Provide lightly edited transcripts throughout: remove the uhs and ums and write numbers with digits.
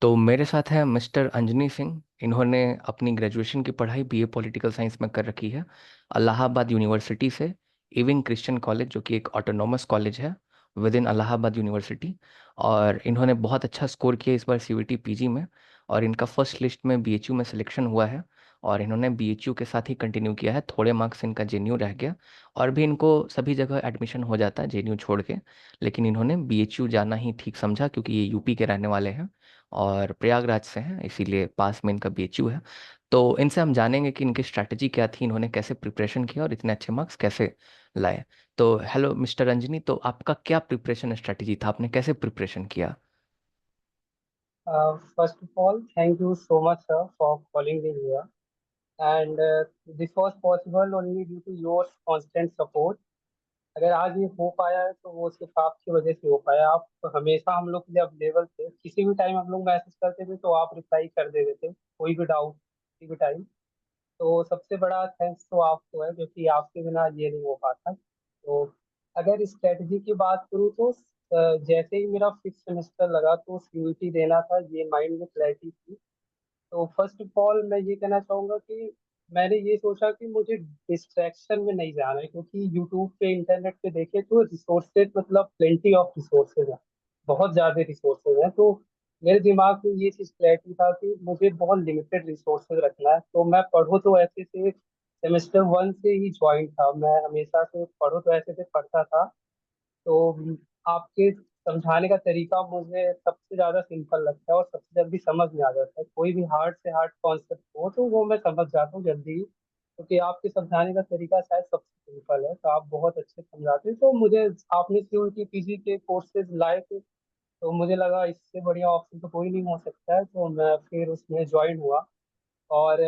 तो मेरे साथ है मिस्टर अंजनी सिंह। इन्होंने अपनी ग्रेजुएशन की पढ़ाई बीए पॉलिटिकल साइंस में कर रखी है इलाहाबाद यूनिवर्सिटी से। इविंग क्रिश्चियन कॉलेज जो कि एक ऑटोनॉमस कॉलेज है विद इन इलाहाबाद यूनिवर्सिटी। और इन्होंने बहुत अच्छा स्कोर किया इस बार सीयूईटी पीजी में। और इनका फर्स्ट लिस्ट में बीएचयू में सिलेक्शन हुआ है। और इन्होंने बीएचयू के साथ ही कंटिन्यू किया है, थोड़े मार्क्स इनका जेएनयू रह गया। और भी इनको सभी जगह एडमिशन हो जाता है जेएनयू छोड़ के, लेकिन इन्होंने बीएचयू जाना ही ठीक समझा क्योंकि ये यूपी के रहने वाले हैं और प्रयागराज से हैं, इसीलिए पास में इनका बीएचयू है। तो इनसे हम जानेंगे कि इनकी स्ट्रैटेजी क्या थी, इन्होंने कैसे प्रिपरेशन किया और इतने अच्छे मार्क्स कैसे लाए। तो हेलो मिस्टर रंजनी, तो आपका क्या प्रिपरेशन स्ट्रैटेजी था, आपने कैसे प्रिपरेशन किया? First of all, thank you so much, sir, for calling me here. And this was possible only due to your constant support. अगर आज ये हो पाया है तो वो सिर्फ आपकी वजह से हो पाया। आप हमेशा हम लोग के लिए अवेलेबल थे, किसी भी टाइम हम लोग मैसेज करते थे तो आप रिप्लाई कर देते थे, कोई भी डाउट किसी भी टाइम। तो सबसे बड़ा थैंक्स तो आपको है, क्योंकि आपके बिना ये नहीं हो पाता। तो अगर स्ट्रेटजी की बात करूँ तो जैसे ही मेरा फिफ्थ सेमेस्टर लगा तो सीयूईटी देना था, ये माइंड में क्लैरिटी थी। तो फर्स्ट ऑफ ऑल मैं ये कहना चाहूंगा कि मैंने ये सोचा कि मुझे डिस्ट्रैक्शन में नहीं जाना है, क्योंकि यूट्यूब पे इंटरनेट पे देखे तो रिसोर्सेज मतलब प्लेंटी ऑफ रिसोर्सेज है, बहुत ज़्यादा रिसोर्सेज हैं। तो मेरे दिमाग में ये चीज़ क्लैरिटी था कि मुझे बहुत लिमिटेड रिसोर्सेज रखना है। तो मैं पढ़ो तो ऐसे से सेमेस्टर वन से ही ज्वाइन था, मैं हमेशा से पढ़ो तो ऐसे से पढ़ता था। तो आपके समझाने का तरीका मुझे सबसे ज्यादा सिंपल लगता है और सबसे जल्दी समझ में आ जाता है। कोई भी हार्ड से हार्ड कॉन्सेप्ट हो तो वो मैं समझ जाता हूँ जल्दी ही, क्योंकि आपके समझाने का तरीका शायद सबसे सिंपल है। तो आप बहुत अच्छे समझाते हैं। तो मुझे आपने सीयूईटी पीजी के कोर्सेज लाए थे, तो मुझे लगा इससे बढ़िया ऑप्शन तो कोई नहीं हो सकता है, तो मैं फिर उसमें ज्वाइन हुआ। और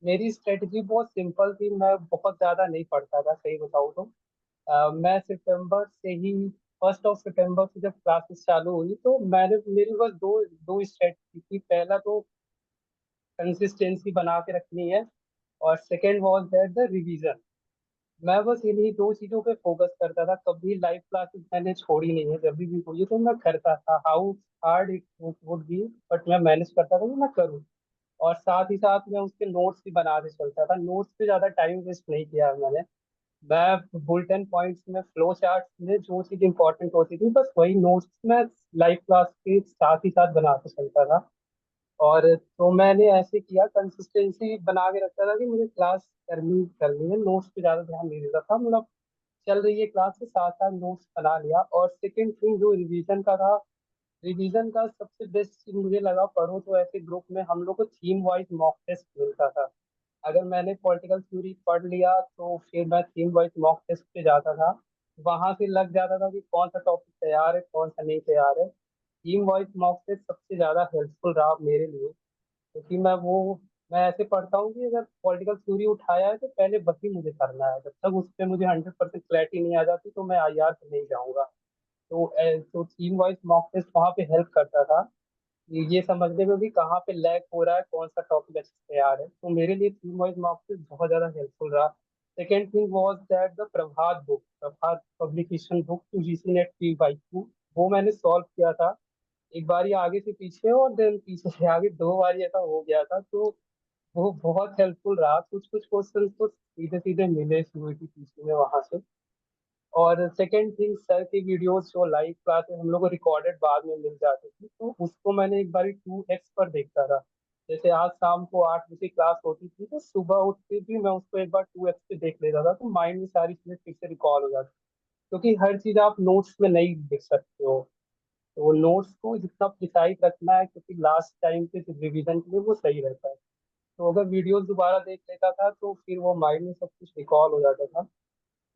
मेरी स्ट्रेटजी बहुत सिंपल थी, मैं बहुत ज़्यादा नहीं पढ़ता था सही बताऊँ तो। मैं सितंबर से ही, फर्स्ट ऑफ सितंबर से जब क्लासेस चालू हुई तो मैंने मेरी बस दो दो स्ट्रेटजी थी। पहला तो कंसिस्टेंसी बना के रखनी है, और second was that the revision. मैं बस इन्हीं दो चीजों पे फोकस करता था, कभी लाइव क्लासेस मैंने छोड़ी नहीं है। जब भी हुई तो मैं करता था, how hard it would be, but मैं मैनेज करता था कि मैं करूँ। और साथ ही साथ मैं उसके नोट्स भी बनाते चलता था, नोट्स पे ज्यादा टाइम वेस्ट नहीं किया मैंने। मैं बुलेटिन पॉइंट्स में, फ्लो चार्ट में जो चीज इंपॉर्टेंट होती थी बस वही नोट्स में लाइव क्लास के साथ ही साथ बनाते चलता था। और तो मैंने ऐसे किया, कंसिस्टेंसी बना के रखता था कि मुझे क्लास करनी है, नोट्स पे ज्यादा ध्यान नहीं देता था। मतलब चल रही है क्लास के साथ साथ नोट्स बना लिया। और सेकंड थिंग जो रिवीजन का था, रिवीजन का सबसे बेस्ट चीज मुझे लगा, पढ़ो तो ऐसे ग्रुप में हम लोग को थीम वाइज मॉक टेस्ट मिलता था। अगर मैंने पॉलिटिकल थ्योरी पढ़ लिया तो फिर मैं थीम वाइज मॉक टेस्ट पे जाता था, वहां से लग जाता था कि कौन सा टॉपिक तैयार है कौन सा नहीं तैयार है। थीम वाइज मॉक टेस्ट सबसे ज्यादा हेल्पफुल रहा मेरे लिए, क्योंकि मैं ऐसे पढ़ता हूँ कि अगर पॉलिटिकल थ्योरी उठाया है तो पहले वही मुझे करना है, जब तक उस पर मुझे 100% क्लैरिटी नहीं आ जाती तो मैं आईआर पे नहीं जाऊंगा। तो थीम वाइज मॉक टेस्ट वहाँ पे हेल्प करता था, ये समझने में भी कहाँ पे लैग हो रहा है, कौन सा टॉपिक अच्छे से तैयार है। तो मेरे लिए थीम वाइज मॉक टेस्ट बहुत ज्यादा हेल्पफुल रहा। Second thing was that the Prabhat publication book to GC NET P by two, वो मैंने सॉल्व किया था। एक बार ये आगे से पीछे और देन पीछे से आगे, दो बार ऐसा हो गया था। तो वो बहुत हेल्पफुल रहा। कुछ कुछ क्वेश्चन तो सीधे सीधे मिले सीयूईटी पीसी में वहां से। और सेकेंड थिंग, सर की वीडियोस जो लाइव क्लासेस हम लोग को रिकॉर्डेड बाद में मिल जाती थी, तो उसको मैंने एक बार 2x पर देखता था। जैसे आज शाम को 8 बजे क्लास होती थी तो सुबह उठ के भी मैं उसको एक बार 2x पे देख लेता था, तो माइंड में सारी चीजें फिर से रिकॉल हो जाती। क्योंकि हर चीज आप नोट्स में नहीं लिख सकते हो, तो नोट्स को जितना प्रिसाइज रखना है, क्योंकि लास्ट टाइम पे रिवीजन के लिए वो सही रहता है। तो अगर वीडियोस दोबारा देख लेता था तो फिर वो माइंड में सब कुछ रिकॉल हो जाता था।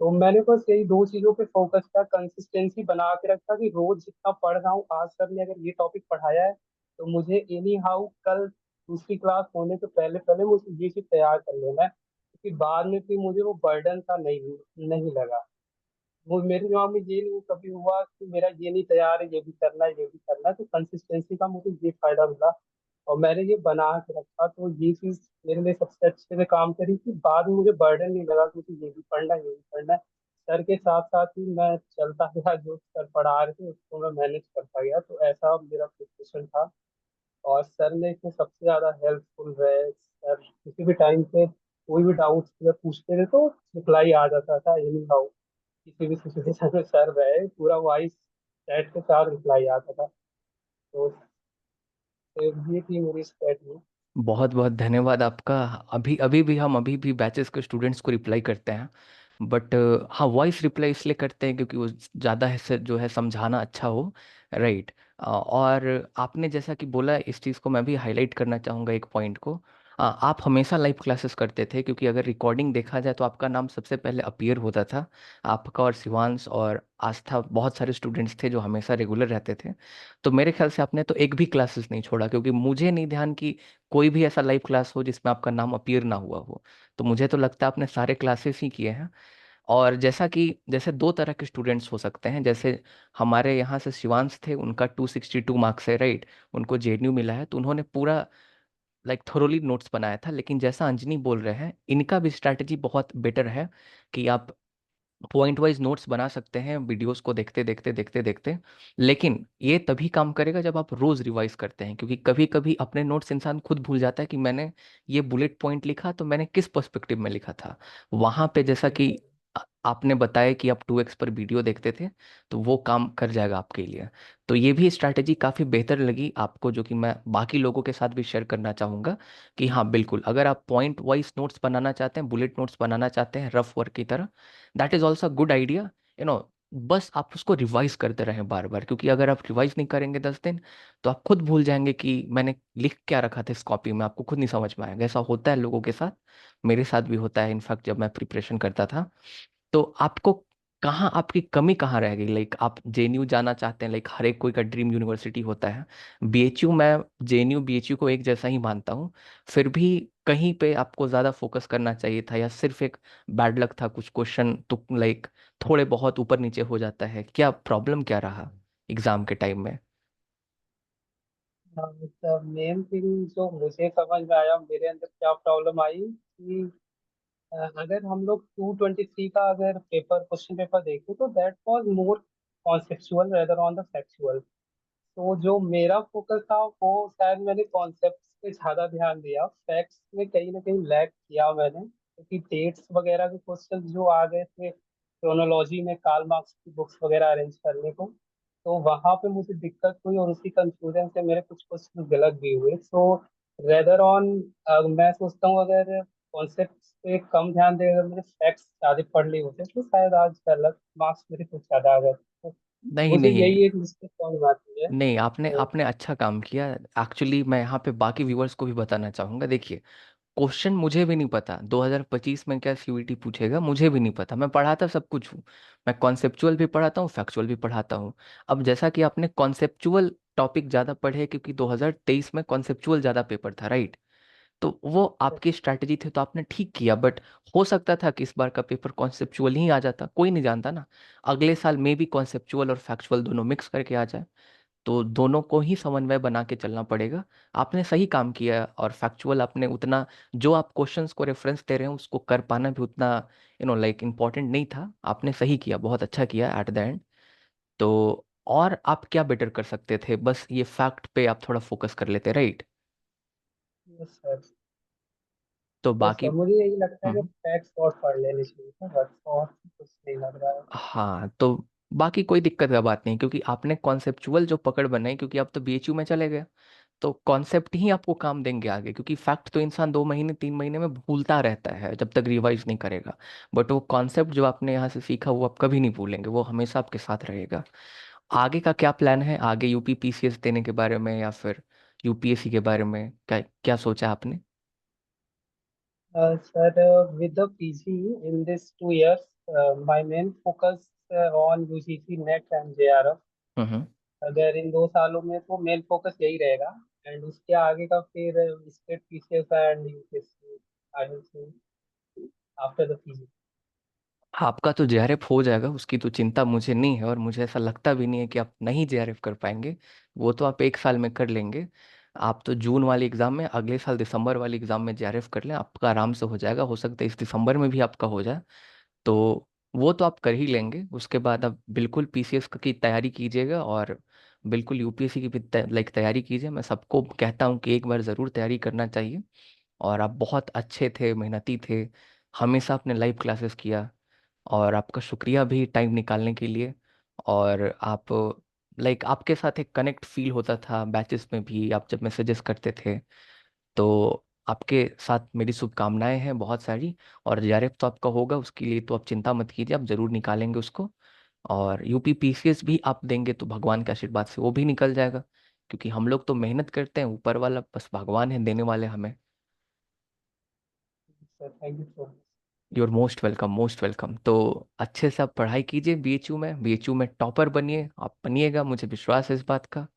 तो मैंने बस यही दो चीजों पे फोकस किया, कंसिस्टेंसी बना के रखा कि रोज जितना पढ़ रहा हूँ, आज सर ने अगर ये टॉपिक पढ़ाया है तो मुझे एनी हाउ कल दूसरी क्लास होने से पहले पहले मुझे ये चीज तैयार कर लेना है, क्योंकि बाद में फिर मुझे वो बर्डन सा नहीं नहीं लगा। वो मेरे दिमाग में ये नहीं कभी हुआ कि मेरा ये नहीं तैयार है, ये भी करना है ये भी करना है। तो कंसिस्टेंसी का मुझे ये फायदा मिला और मैंने ये बना के रखा, तो ये चीज मेरे लिए सबसे अच्छे से काम करी कि बाद में मुझे बर्डन नहीं लगा कि मुझे ये भी पढ़ना है ये भी पढ़ना है। सर के साथ साथ ही मैं चलता गया, जो सर पढ़ा रहे थे उसको मैं मैनेज करता गया, तो ऐसा मेरा प्रिपरेशन था। और सर ने इसमें सबसे ज्यादा हेल्पफुल रहे। सर किसी भी टाइम पे कोई भी डाउट अगर पूछते थे तो रिप्लाई आ जाता था एनी हाउ। किसी भी सिचुएशन में सर रहे, पूरा वॉइस चैट के साथ रिप्लाई आता था। तो ये थी मेरी स्ट्रेटजी। बहुत बहुत धन्यवाद आपका। अभी भी बैचेस के स्टूडेंट्स को रिप्लाई करते हैं, बट हाँ, वॉइस रिप्लाई इसलिए करते हैं क्योंकि वो ज़्यादा है से जो है समझाना अच्छा हो, राइट। और आपने जैसा कि बोला, इस चीज़ को मैं भी हाईलाइट करना चाहूँगा एक पॉइंट को। आप हमेशा लाइव क्लासेस करते थे, क्योंकि अगर रिकॉर्डिंग देखा जाए तो आपका नाम सबसे पहले अपीयर होता था। आपका और शिवांश और आस्था, बहुत सारे स्टूडेंट्स थे जो हमेशा रेगुलर रहते थे। तो मेरे ख्याल से आपने तो एक भी क्लासेस नहीं छोड़ा, क्योंकि मुझे नहीं ध्यान कि कोई भी ऐसा लाइव क्लास हो जिसमें आपका नाम अपीयर ना हुआ हो। तो मुझे तो लगता है आपने सारे क्लासेस ही किए हैं। और जैसा कि जैसे दो तरह के स्टूडेंट्स हो सकते हैं, जैसे हमारे यहाँ से शिवांश थे, उनका 262 मार्क्स है, राइट। उनको जेएनयू मिला है, तो उन्होंने पूरा लाइक थोरोली नोट्स बनाया था। लेकिन जैसा अंजनी बोल रहे हैं, इनका भी स्ट्रैटेजी बहुत बेटर है कि आप पॉइंट वाइज नोट्स बना सकते हैं वीडियोस को देखते देखते देखते देखते। लेकिन ये तभी काम करेगा जब आप रोज रिवाइज करते हैं, क्योंकि कभी कभी अपने नोट्स इंसान खुद भूल जाता है कि मैंने ये बुलेट पॉइंट लिखा तो मैंने किस पर्सपेक्टिव में लिखा था। वहां पे जैसा कि बिल्कुल। आपने बताया कि आप 2x पर वीडियो देखते थे, तो वो काम कर जाएगा आपके लिए। तो ये भी स्ट्रैटेजी काफ़ी बेहतर लगी आपको, जो कि मैं बाकी लोगों के साथ भी शेयर करना चाहूँगा। कि हाँ बिल्कुल, अगर आप पॉइंट वाइज नोट्स बनाना चाहते हैं, बुलेट नोट्स बनाना चाहते हैं रफ वर्क की तरह, that is also good idea, you know. बस आप उसको रिवाइज करते रहें बार बार, क्योंकि अगर आप रिवाइज नहीं करेंगे 10 दिन, तो आप खुद भूल जाएंगे कि मैंने लिख क्या रखा था इस कॉपी में। आपको खुद नहीं समझ में आएगा। ऐसा होता है लोगों के साथ, मेरे साथ भी होता है इनफैक्ट, जब मैं प्रिपरेशन करता था। तो आपको कहाँ, आपकी कमी कहाँ रह गई? लाइक आप जेएनयू जाना चाहते हैं, लाइक हर एक कोई का ड्रीम यूनिवर्सिटी होता है। बीएचयू, मैं जेएनयू बीएचयू को एक जैसा ही मानता हूँ। फिर भी कहीं पे आपको ज़्यादा फोकस करना चाहिए था, या सिर्फ एक बैड लक था, कुछ क्वेश्चन तो लाइक थोड़े बहुत ऊपर नीचे हो जाता है? क्या प्रॉब्लम क्या रहा एग्जाम के टाइम में? मेन थिंग जो मुझे समझ में आया, मेरे अंदर क्या प्रॉब्लम आई कि अगर हम लोग 223 का अगर पेपर क्वेश्चन पेपर देखें तो that was more conceptual rather on the factual. तो जो मेरा फोकस था वो शायद मैंने कॉन्सेप्ट पे ज्यादा ध्यान दिया, फैक्ट्स में कहीं ना कहीं लैग किया मैंने, क्योंकि डेट्स वगैरह के क्वेश्चन जो आ गए थे क्रोनोलॉजी में, कार्ल मार्क्स की बुक्स वगैरह अरेंज करने को, तो वहां पे मुझे दिक्कत हुई और उसी कंफ्यूजन से मेरे कुछ क्वेश्चन गलत भी हुए। सो रेदर ऑन, मैं सोचता हूँ अगर कॉन्सेप्ट पे कम ध्यान दे, अगर मेरे फैक्ट्स ज्यादा पढ़ लिए होते तो शायद आज गलत मार्क्स मेरे कुछ ज्यादा आ गए। तो नहीं मुझे नहीं यही एक मिस्टेक समझ में आती है। नहीं, आपने तो आपने अच्छा काम किया। एक्चुअली मैं यहाँ पे बाकी व्यूअर्स को भी बताना चाहूँगा। देखिए, क्वेश्चन मुझे भी नहीं पता 2025 में क्या सीयूईटी पूछेगा, मुझे भी नहीं पता। मैं पढ़ाता सब कुछ हूँ। मैं कॉन्सेप्चुअल भी पढ़ाता हूँ, फैक्चुअल भी पढ़ाता हूँ। अब जैसा कि आपने कॉन्सेप्चुअल टॉपिक ज़्यादा पढ़े, क्योंकि 2023 में कॉन्सेप्चुअल ज़्यादा पेपर था, राइट। तो वो आपकी स्ट्रैटेजी थी, तो आपने ठीक किया। बट हो सकता था कि इस बार का पेपर कॉन्सेप्चुअल ही आ जाता, कोई नहीं जानता ना। अगले साल में भी कॉन्सेप्चुअल और फैक्चुअल दोनों मिक्स करके आ जाए। तो दोनों को ही समन्वय बना के चलना पड़ेगा। आपने सही काम किया। और फैक्चुअल आपने उतना, जो आप क्वेश्चंस को रेफरेंस दे रहे हैं उसको कर पाना भी उतना लाइक इम्पोर्टेंट नहीं था। आपने सही किया, बहुत अच्छा किया एट द एंड। तो और आप क्या बेटर कर सकते थे? बस ये फैक्ट पे आप थोड़ा फोकस कर लेते, राइट। Yes sir. तो यस बाकी सर, मुझे यही लगता है कि हम्म फैक्ट्स और पढ़ लेने चाहिए था, बस और कुछ नहीं लग रहा है। हाँ, तो बाकी कोई दिक्कत का बात नहीं, क्योंकि आपने कॉन्सेप्चुअल जो पकड़ बनाई, क्योंकि आप तो बीएचयू में चले गए। तो कॉन्सेप्ट ही आपको काम देंगे आगे, क्योंकि फैक्ट तो इंसान 2 महीने 3 महीने में भूलता रहता है जब तक रिवाइज नहीं करेगा। बट वो कॉन्सेप्ट जो आपने यहाँ से सीखा, वो आप कभी नहीं भूलेंगे, वो हमेशा आपके साथ रहेगा। आगे का क्या प्लान है? आगे यूपी पीसीएस देने के बारे में, या फिर यूपीएससी के बारे में क्या क्या सोचा आपने? Sir, with the PG in these 2 years, my main focus on UGC NET and JRF। हम्म। अगर इन 2 सालों में तो मेन फोकस यही रहेगा, एंड उसके आगे का फिर state PCS and UPSC I will see after the PG. आपका तो जेआरएफ हो जाएगा, उसकी तो चिंता मुझे नहीं है, और मुझे ऐसा लगता भी नहीं है कि आप नहीं जेआरएफ कर पाएंगे। वो तो आप एक साल में कर लेंगे। आप तो जून वाली एग्ज़ाम में, अगले साल दिसंबर वाली एग्ज़ाम में जेआरएफ कर लें, आपका आराम से हो जाएगा। हो सकता है इस दिसंबर में भी आपका हो जाए। तो वो तो आप कर ही लेंगे, उसके बाद आप बिल्कुल पीसीएस की तैयारी कीजिएगा, और बिल्कुल यूपीएससी की भी लाइक तैयारी कीजिए। मैं सबको कहता हूँ कि एक बार ज़रूर तैयारी करना चाहिए। और आप बहुत अच्छे थे, मेहनती थे, हमेशा आपने लाइव क्लासेस किया, और आपका शुक्रिया भी टाइम निकालने के लिए। और आप लाइक आपके साथ एक कनेक्ट फील होता था बैचेस में भी, आप जब मैसेजेस करते थे। तो आपके साथ मेरी शुभकामनाएं हैं बहुत सारी। और जेआरएफ तो आपका होगा, उसके लिए तो आप चिंता मत कीजिए, आप जरूर निकालेंगे उसको। और यूपी पीसीएस भी आप देंगे तो भगवान के आशीर्वाद से वो भी निकल जाएगा, क्योंकि हम लोग तो मेहनत करते हैं, ऊपर वाला बस भगवान है देने वाले हमें। Sir thank you so much. Your most welcome, most welcome. तो अच्छे से आप पढ़ाई कीजिए, बीएचयू में, बीएचयू में टॉपर बनिए, आप बनिएगा, मुझे विश्वास है इस बात का।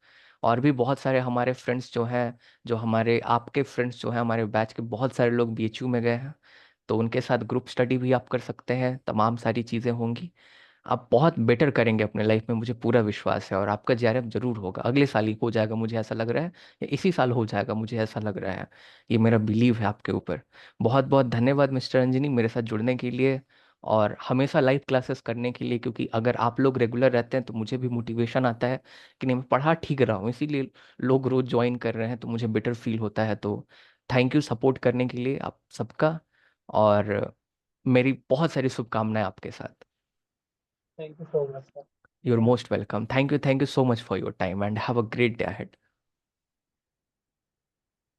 और भी बहुत सारे हमारे फ्रेंड्स जो हैं, जो हमारे आपके फ्रेंड्स जो हैं, हमारे बैच के बहुत सारे लोग बीएचयू में गए हैं, तो उनके साथ ग्रुप स्टडी भी आप कर सकते हैं, तमाम सारी चीज़ें होंगी। आप बहुत बेटर करेंगे अपने लाइफ में, मुझे पूरा विश्वास है। और आपका जेआरएफ जरूर होगा, अगले साल ही हो जाएगा मुझे ऐसा लग रहा है, या इसी साल हो जाएगा मुझे ऐसा लग रहा है। ये मेरा बिलीव है आपके ऊपर। बहुत बहुत धन्यवाद मिस्टर अंजनी मेरे साथ जुड़ने के लिए, और हमेशा लाइव क्लासेस करने के लिए, क्योंकि अगर आप लोग रेगुलर रहते हैं तो मुझे भी मोटिवेशन आता है कि नहीं मैं पढ़ा ठीक रहा हूँ, इसीलिए लोग रोज ज्वाइन कर रहे हैं, तो मुझे बेटर फील होता है। तो थैंक यू सपोर्ट करने के लिए आप सबका। और मेरी बहुत सारी शुभकामनाएं आपके साथ। Thank you so much sir. You're thank most welcome. Thank you. Thank you so much for your time, and have a great day ahead.